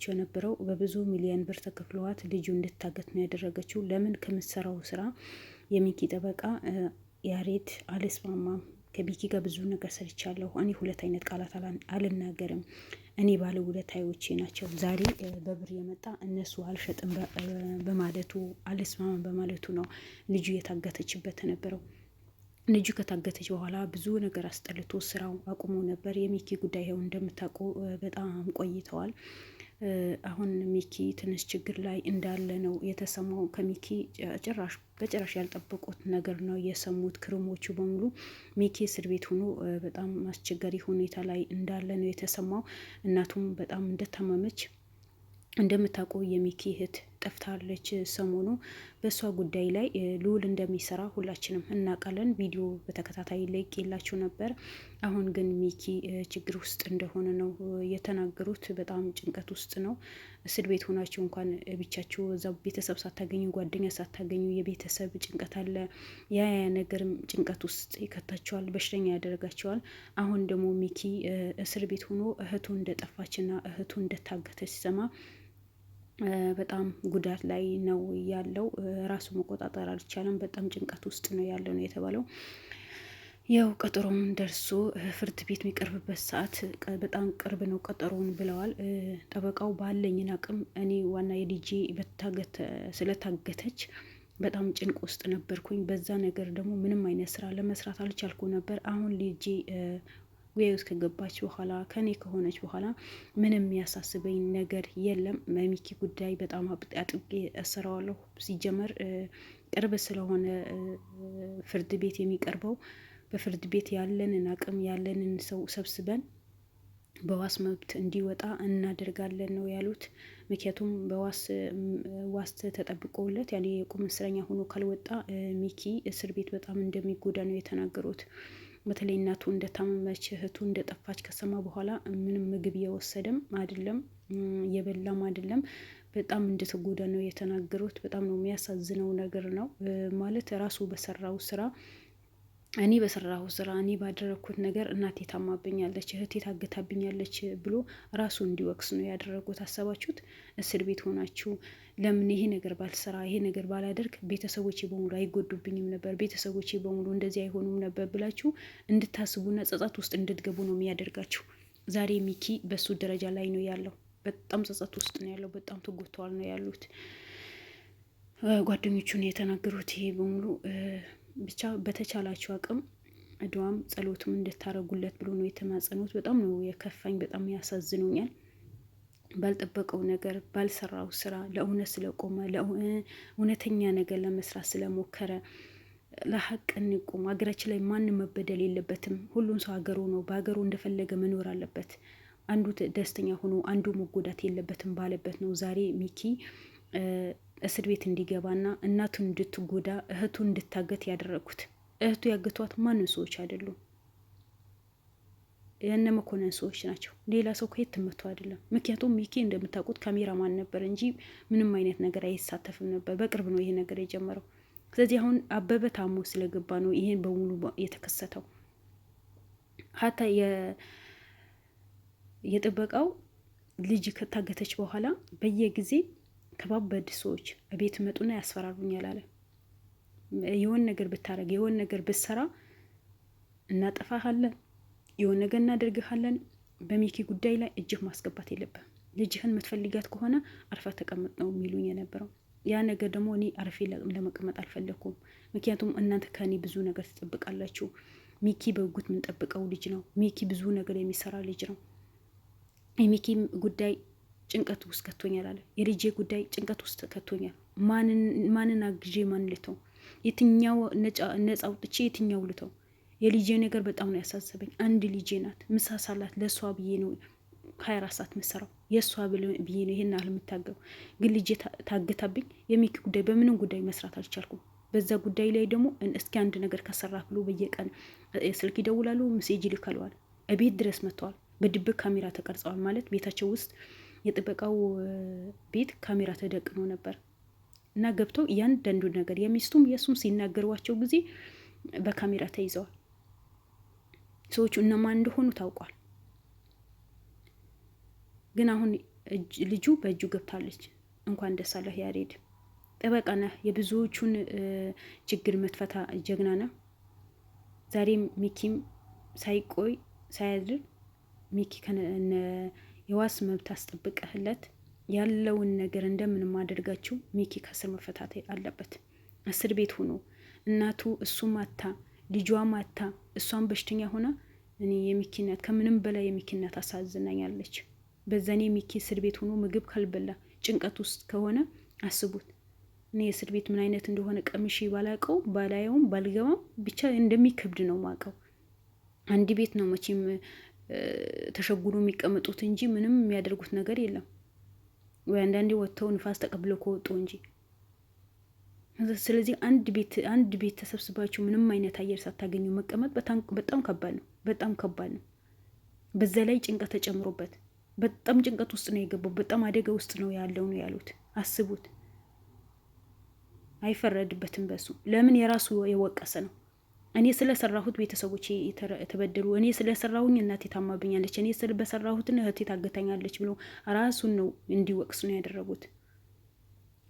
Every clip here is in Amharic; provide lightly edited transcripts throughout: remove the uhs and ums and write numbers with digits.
የነበረው በብዙ ሚሊዮን ብር ተከፍለዋት ልጁ እንድታገት ነው ያደረገችው። ለምን ከምትሰራው ስራ የሚኪ ጠበቃ ያሬድ አልስማማም፣ ከቢኪ ጋር ብዙ ነገር ሰርቻለሁ፣ እኔ ሁለት አይነት ቃላት አልናገርም፣ እኔ ባለ ውለታዎቼ ናቸው፣ ዛሬ በብር የመጣ እነሱ አልሸጥም በማለቱ አልስማማም በማለቱ ነው ልጁ የታገተችበት ነበረው። ልጁ ከታገተች በኋላ ብዙ ነገር አስጠልቶ ስራው አቁሞ ነበር። የሚኪ ጉዳይ ይኸው እንደምታውቁ በጣም ቆይተዋል። አሁን ሚኪ ትንሽ ችግር ላይ እንዳለ ነው የተሰማው። ከሚኪ በጭራሽ ያልጠበቁት ነገር ነው የሰሙት ክርሞቹ በሙሉ። ሚኪ እስር ቤት ሆኖ በጣም አስቸጋሪ ሁኔታ ላይ እንዳለ ነው የተሰማው። እናቱም በጣም እንደታመመች እንደምታውቁ የሚኪ እህት ጠፍታለች ሰሞኑ። በእሷ ጉዳይ ላይ ልዑል እንደሚሰራ ሁላችንም እናውቃለን። ቪዲዮ በተከታታይ ለቅቄላችሁ ነበር። አሁን ግን ሚኪ ችግር ውስጥ እንደሆነ ነው የተናገሩት። በጣም ጭንቀት ውስጥ ነው። እስር ቤት ሆናችሁ እንኳን ብቻችሁ እዛ ቤተሰብ ሳታገኙ ጓደኛ ሳታገኙ የቤተሰብ ጭንቀት አለ። ያ ነገርም ጭንቀት ውስጥ ይከታቸዋል፣ በሽተኛ ያደርጋቸዋል። አሁን ደግሞ ሚኪ እስር ቤት ሆኖ እህቱ እንደጠፋችና እህቱ እንደታገተች ሲሰማ በጣም ጉዳት ላይ ነው ያለው። ራሱ መቆጣጠር አልቻለም። በጣም ጭንቀት ውስጥ ነው ያለው ነው የተባለው። ያው ቀጠሮም ደርሶ ፍርድ ቤት የሚቀርብበት ሰዓት በጣም ቅርብ ነው ቀጠሮውን ብለዋል። ጠበቃው ባለኝን አቅም እኔ ዋና የልጄ ስለታገተች በጣም ጭንቅ ውስጥ ነበርኩኝ። በዛ ነገር ደግሞ ምንም አይነት ስራ ለመስራት አልቻልኩ ነበር። አሁን ልጄ ጉያ ውስጥ ከገባች በኋላ ከኔ ከሆነች በኋላ ምንም የሚያሳስበኝ ነገር የለም። በሚኪ ጉዳይ በጣም አጥብቄ እሰራዋለሁ። ሲጀመር ቅርብ ስለሆነ ፍርድ ቤት የሚቀርበው በፍርድ ቤት ያለንን አቅም ያለንን ሰው ሰብስበን በዋስ መብት እንዲወጣ እናደርጋለን ነው ያሉት። ምክንያቱም በዋስ ተጠብቆለት ያኔ የቁም እስረኛ ሆኖ ካልወጣ ሚኪ እስር ቤት በጣም እንደሚጎዳ ነው የተናገሩት። በተለይ እናቱ እንደታመመች እህቱ እንደጠፋች ከሰማ በኋላ ምንም ምግብ እየወሰደም አይደለም እየበላም አይደለም። በጣም እንደተጎዳ ነው የተናገሩት። በጣም ነው የሚያሳዝነው ነገር ነው ማለት ራሱ በሰራው ስራ እኔ ባደረግኩት ነገር እናቴ ታማብኛለች፣ እህቴ ታገታብኛለች ብሎ ራሱ እንዲወቅስ ነው ያደረጉት። አሰባችሁት? እስር ቤት ሆናችሁ ለምን ይሄ ነገር ባልሰራ ይሄ ነገር ባላደርግ ቤተሰቦቼ በሙሉ አይጎዱብኝም ነበር፣ ቤተሰቦቼ በሙሉ እንደዚህ አይሆኑም ነበር ብላችሁ እንድታስቡና ጸጸት ውስጥ እንድትገቡ ነው የሚያደርጋችሁ። ዛሬ ሚኪ በሱ ደረጃ ላይ ነው ያለው። በጣም ጸጸት ውስጥ ነው ያለው። በጣም ተጎድተዋል ነው ያሉት ጓደኞቹን የተናገሩት። ይሄ በሙሉ ብቻ በተቻላችሁ አቅም እድዋም ጸሎትም እንድታረጉለት ብሎ ነው የተማጸኑት። በጣም ነው የከፋኝ። በጣም ያሳዝኑኛል። ባልጠበቀው ነገር ባልሰራው ስራ ለእውነት ስለቆመ እውነተኛ ነገር ለመስራት ስለሞከረ ለሀቅ እንቁም። ሀገራችን ላይ ማንም መበደል የለበትም። ሁሉም ሰው ሀገሩ ነው፣ በሀገሩ እንደፈለገ መኖር አለበት። አንዱ ደስተኛ ሆኖ አንዱ መጎዳት የለበትም ባለበት ነው ዛሬ ሚኪ እስር ቤት እንዲገባና እናቱን እንድትጎዳ እህቱ እንድታገት ያደረጉት። እህቱ ያገቷት ማንም ሰዎች አይደሉም፣ የነ መኮንን ሰዎች ናቸው። ሌላ ሰው ከየት ትመቶ አይደለም። ምክንያቱም ሚኪ እንደምታውቁት ካሜራማን ነበር እንጂ ምንም አይነት ነገር አይሳተፍም ነበር። በቅርብ ነው ይሄ ነገር የጀመረው። ስለዚህ አሁን አበበ ታሞ ስለገባ ነው ይሄን በሙሉ የተከሰተው። ሀታ የጥበቃው ልጅ ከታገተች በኋላ በየጊዜ ከባበድ ሰዎች ቤት መጡና ያስፈራሩኛል አለ። የሆን ነገር ብታረግ የሆን ነገር ብትሰራ እናጠፋሃለን፣ የሆን ነገር እናደርግሃለን። በሚኪ ጉዳይ ላይ እጅህ ማስገባት የለብህም። ልጅህን የምትፈልጋት ከሆነ አርፋ ተቀመጥ ነው የሚሉኝ የነበረው። ያ ነገር ደግሞ እኔ አርፌ ለመቀመጥ አልፈለኩም። ምክንያቱም እናንተ ከእኔ ብዙ ነገር ትጠብቃላችሁ። ሚኪ በጉት የምንጠብቀው ልጅ ነው። ሚኪ ብዙ ነገር የሚሰራ ልጅ ነው። የሚኪ ጉዳይ ጭንቀት ውስጥ ከቶኛል አለ። የልጄ ጉዳይ ጭንቀት ውስጥ ከቶኛል። ማንን አግዤ ማን ልተው? የትኛው ነጻ አውጥቼ የትኛው ልተው? የልጄ ነገር በጣም ነው ያሳሰበኝ። አንድ ልጄ ናት፣ ምሳሳላት ለእሷ ብዬ ነው 24 ሰዓት መሰራው። የእሷ ብዬ ነው ይሄን ያህል የምታገው። ግን ልጄ ታገታብኝ። የሚኪ ጉዳይ በምንም ጉዳይ መስራት አልቻልኩም። በዛ ጉዳይ ላይ ደግሞ እስኪ አንድ ነገር ከሰራ ብሎ በየቀን ስልክ ይደውላሉ፣ ሜሴጅ ይልካለዋል። እቤት ድረስ መጥተዋል። በድብቅ ካሜራ ተቀርጸዋል። ማለት ቤታቸው ውስጥ የጥበቃው ቤት ካሜራ ተደቅኖ ነበር እና ገብተው እያንዳንዱ ነገር የሚስቱም የእሱም ሲናገሯቸው ጊዜ በካሜራ ተይዘዋል። ሰዎቹ እነማን እንደሆኑ ታውቋል። ግን አሁን ልጁ በእጁ ገብታለች። እንኳን ደስ አለህ ያሬድ፣ ጠበቃ ነህ፣ የብዙዎቹን ችግር መትፈታ ጀግና ነህ። ዛሬም ሚኪም ሳይቆይ ሳያድር ሚኪ የዋስ መብት አስጠብቀህለት ያለውን ነገር እንደምንም አድርጋችሁ ሚኪ ከእስር መፈታት አለበት። እስር ቤት ሆኖ እናቱ እሱ ማታ ልጇ ማታ እሷን በሽተኛ ሆና እኔ የሚኪነት ከምንም በላይ የሚኪነት አሳዝናኛለች። በዛኔ ሚኪ እስር ቤት ሆኖ ምግብ ካልበላ ጭንቀት ውስጥ ከሆነ አስቡት። እኔ የእስር ቤት ምን አይነት እንደሆነ ቀምሼ ባላቀው ባላየውም ባልገባም ብቻ እንደሚከብድ ነው ማቀው። አንድ ቤት ነው መቼም ተሸጉዶ የሚቀመጡት እንጂ ምንም የሚያደርጉት ነገር የለም። ወይ አንዳንዴ ወጥተው ንፋስ ተቀብለው ከወጡ እንጂ። ስለዚህ አንድ ቤት ተሰብስባችሁ ምንም አይነት አየር ሳታገኙ መቀመጥ በጣም ከባድ ነው። በጣም ከባድ ነው። በዛ ላይ ጭንቀት ተጨምሮበት በጣም ጭንቀት ውስጥ ነው የገባው። በጣም አደጋ ውስጥ ነው ያለው ነው ያሉት። አስቡት። አይፈረድበትም በሱ። ለምን የራሱ የወቀሰ ነው። እኔ ስለሰራሁት ቤተሰቦቼ የተበደሉ፣ እኔ ስለሰራሁኝ እናቴ ታማብኛለች፣ እኔ በሰራሁትን እህቴ ታገታኛለች ብሎ ራሱን ነው እንዲወቅስ ነው ያደረጉት።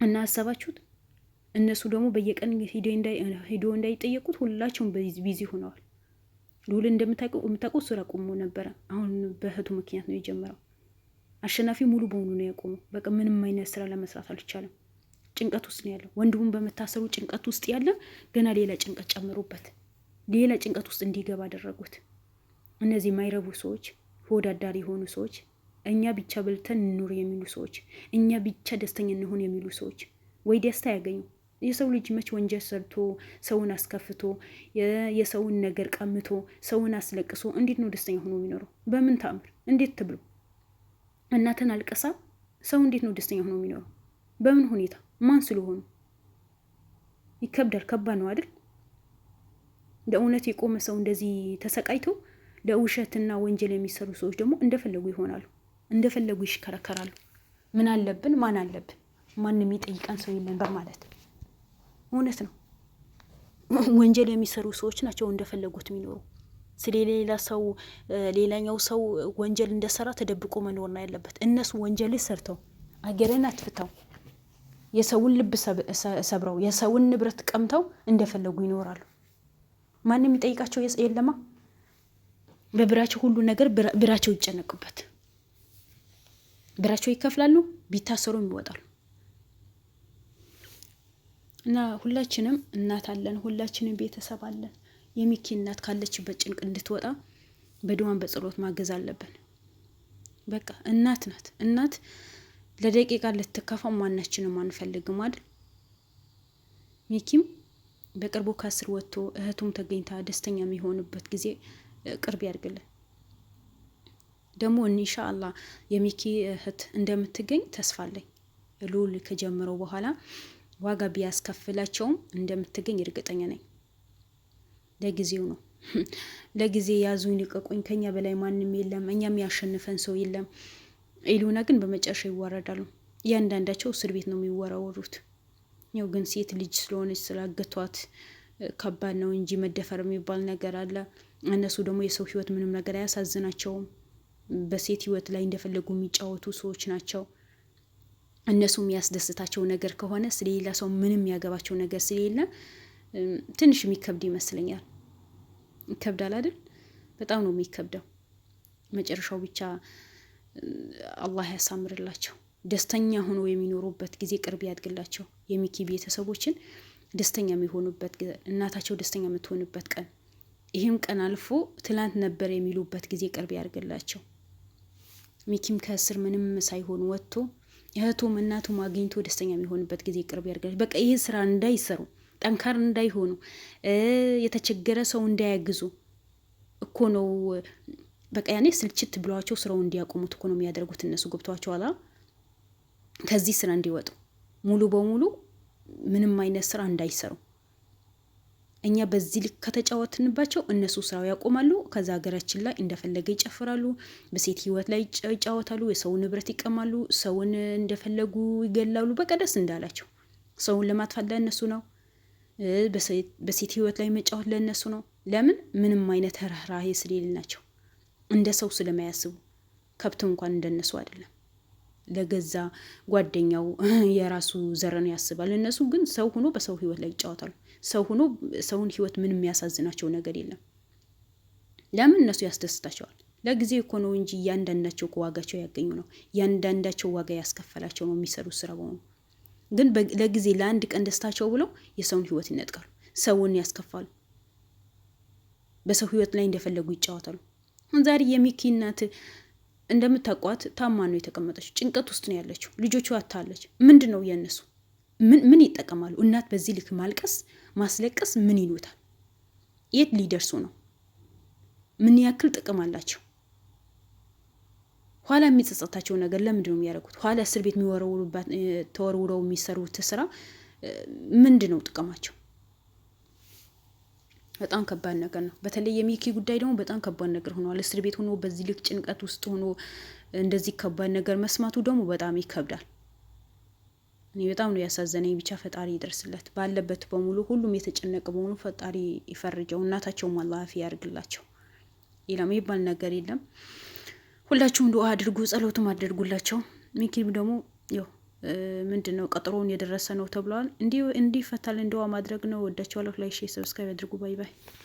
እና አሰባችሁት? እነሱ ደግሞ በየቀን ሂዶ እንዳይጠየቁት ሁላቸውም ቢዚ ሆነዋል። ልዑል እንደምታውቁት ስራ ቆሞ ነበረ። አሁን በእህቱ ምክንያት ነው የጀመረው። አሸናፊ ሙሉ በሙሉ ነው ያቆመው። በቃ ምንም አይነት ስራ ለመስራት አልቻለም። ጭንቀት ውስጥ ነው ያለው። ወንድሙን በመታሰሩ ጭንቀት ውስጥ ያለ ገና ሌላ ጭንቀት ጨምሮበት ሌላ ጭንቀት ውስጥ እንዲገባ አደረጉት። እነዚህ የማይረቡ ሰዎች፣ ወዳዳሪ የሆኑ ሰዎች፣ እኛ ብቻ በልተን እንኑር የሚሉ ሰዎች፣ እኛ ብቻ ደስተኛ እንሆን የሚሉ ሰዎች ወይ ደስታ ያገኙ። የሰው ልጅ መች ወንጀል ሰርቶ ሰውን አስከፍቶ የሰውን ነገር ቀምቶ ሰውን አስለቅሶ እንዴት ነው ደስተኛ ሆኖ የሚኖረው? በምን ተአምር? እንዴት ትብሎ? እናትን አልቀሳ ሰው እንዴት ነው ደስተኛ ሆኖ የሚኖረው? በምን ሁኔታ? ማን ስለሆኑ? ይከብዳል። ከባድ ነው አይደል? ለእውነት የቆመ ሰው እንደዚህ ተሰቃይቶ ለውሸትና ወንጀል የሚሰሩ ሰዎች ደግሞ እንደፈለጉ ይሆናሉ፣ እንደፈለጉ ይሽከረከራሉ። ምን አለብን? ማን አለብን? ማንም የሚጠይቀን ሰው የለን በማለት እውነት ነው። ወንጀል የሚሰሩ ሰዎች ናቸው እንደፈለጉት የሚኖሩ። ስለሌላ ሰው ሌላኛው ሰው ወንጀል እንደሰራ ተደብቆ መኖር ነው ያለበት። እነሱ ወንጀል ሰርተው አገርን አትፍተው የሰውን ልብ ሰብረው የሰውን ንብረት ቀምተው እንደፈለጉ ይኖራሉ። ማንም የሚጠይቃቸው የለማ። በብራቸው ሁሉ ነገር ብራቸው ይጨነቁበት፣ ብራቸው ይከፍላሉ፣ ቢታሰሩም ይወጣሉ። እና ሁላችንም እናት አለን፣ ሁላችንም ቤተሰብ አለን። የሚኪ እናት ካለችበት ጭንቅ እንድትወጣ በድዋን በጸሎት ማገዝ አለብን። በቃ እናት ናት። እናት ለደቂቃ ልትከፋ ማናችንም አንፈልግም አይደል? ሚኪም በቅርቡ ከእስር ወጥቶ እህቱም ተገኝታ ደስተኛ የሚሆንበት ጊዜ ቅርብ ያድርግልን። ደግሞ ኢንሻአላህ የሚኪ እህት እንደምትገኝ ተስፋ አለኝ። ልዑል ከጀመረው በኋላ ዋጋ ቢያስከፍላቸውም እንደምትገኝ እርግጠኛ ነኝ። ለጊዜው ነው። ለጊዜ ያዙኝ ልቀቁኝ፣ ከኛ በላይ ማንም የለም፣ እኛም ያሸንፈን ሰው የለም ኢሉና ግን በመጨረሻ ይዋረዳሉ። እያንዳንዳቸው እስር ቤት ነው የሚወራወሩት። ያው ግን ሴት ልጅ ስለሆነች ስላገቷት ከባድ ነው እንጂ መደፈር የሚባል ነገር አለ። እነሱ ደግሞ የሰው ህይወት ምንም ነገር አያሳዝናቸውም። በሴት ህይወት ላይ እንደፈለጉ የሚጫወቱ ሰዎች ናቸው። እነሱ የሚያስደስታቸው ነገር ከሆነ ስለሌላ ሰው ምንም ያገባቸው ነገር ስለሌለ ትንሽ የሚከብድ ይመስለኛል። ይከብዳል አይደል? በጣም ነው የሚከብደው። መጨረሻው ብቻ አላህ ያሳምርላቸው። ደስተኛ ሆኖ የሚኖሩበት ጊዜ ቅርብ ያድግላቸው። የሚኪ ቤተሰቦችን ደስተኛ የሚሆኑበት ጊዜ፣ እናታቸው ደስተኛ የምትሆንበት ቀን፣ ይህም ቀን አልፎ ትላንት ነበር የሚሉበት ጊዜ ቅርብ ያድርግላቸው። ሚኪም ከእስር ምንም ሳይሆን ወጥቶ እህቱም እናቱም አግኝቶ ደስተኛ የሚሆንበት ጊዜ ቅርብ ያድርግላቸው። በቃ ይህ ስራ እንዳይሰሩ፣ ጠንካራ እንዳይሆኑ፣ የተቸገረ ሰው እንዳያግዙ እኮ ነው። በቃ ያኔ ስልችት ብሏቸው ስራው እንዲያቆሙት እኮ ነው የሚያደርጉት። እነሱ ገብቷቸዋል። ከዚህ ስራ እንዲወጡ ሙሉ በሙሉ ምንም አይነት ስራ እንዳይሰሩ። እኛ በዚህ ልክ ከተጫወትንባቸው እነሱ ስራው ያቆማሉ። ከዛ ሀገራችን ላይ እንደፈለገ ይጨፍራሉ፣ በሴት ህይወት ላይ ይጫወታሉ፣ የሰውን ንብረት ይቀማሉ፣ ሰውን እንደፈለጉ ይገላሉ። በቃ ደስ እንዳላቸው ሰውን ለማጥፋት ለእነሱ ነው። በሴት ህይወት ላይ መጫወት ለእነሱ ነው። ለምን? ምንም አይነት ርህራሄ ስለሌላቸው፣ እንደ ሰው ስለማያስቡ። ከብት እንኳን እንደነሱ አይደለም። ለገዛ ጓደኛው የራሱ ዘረን ያስባል። እነሱ ግን ሰው ሆኖ በሰው ህይወት ላይ ይጫወታሉ። ሰው ሆኖ ሰውን ህይወት ምንም የሚያሳዝናቸው ነገር የለም። ለምን? እነሱ ያስደስታቸዋል። ለጊዜ እኮ ነው እንጂ እያንዳንዳቸው ዋጋቸው ያገኙ ነው። እያንዳንዳቸው ዋጋ ያስከፈላቸው ነው የሚሰሩት ስራ በሆኑ። ግን ለጊዜ ለአንድ ቀን ደስታቸው ብለው የሰውን ህይወት ይነጥቃሉ፣ ሰውን ያስከፋሉ፣ በሰው ህይወት ላይ እንደፈለጉ ይጫወታሉ። ዛሬ የሚኪ እናት እንደምታውቋት ታማ ነው የተቀመጠችው። ጭንቀት ውስጥ ነው ያለችው። ልጆቿ አታለች። ምንድን ነው የእነሱ ምን ይጠቀማሉ? እናት በዚህ ልክ ማልቀስ ማስለቀስ ምን ይሉታል? የት ሊደርሱ ነው? ምን ያክል ጥቅም አላቸው? ኋላ የሚጸጸታቸው ነገር ለምንድን ነው የሚያደርጉት? ኋላ እስር ቤት ተወርውረው የሚሰሩት ስራ ምንድን ነው ጥቅማቸው? በጣም ከባድ ነገር ነው። በተለይ የሚኪ ጉዳይ ደግሞ በጣም ከባድ ነገር ሆኗል። እስር ቤት ሆኖ በዚህ ልክ ጭንቀት ውስጥ ሆኖ እንደዚህ ከባድ ነገር መስማቱ ደግሞ በጣም ይከብዳል። እኔ በጣም ነው ያሳዘነኝ። ብቻ ፈጣሪ ይደርስለት ባለበት በሙሉ። ሁሉም የተጨነቀ በሙሉ ፈጣሪ ይፈርጀው። እናታቸውም አላህ አፊ ያርግላቸው። ሌላ የሚባል ነገር የለም። ሁላችሁም ዱአ አድርጉ፣ ጸሎትም አድርጉላቸው። ሚኪም ደግሞ ያው ምንድነው ቀጠሮውን የደረሰ ነው ተብሏል። እንዲህ ፈታል እንደዋ ማድረግ ነው። ወዳችኋለሁ። ላይክ፣ ሼር፣ ሰብስክራይብ አድርጉ። ባይ ባይ።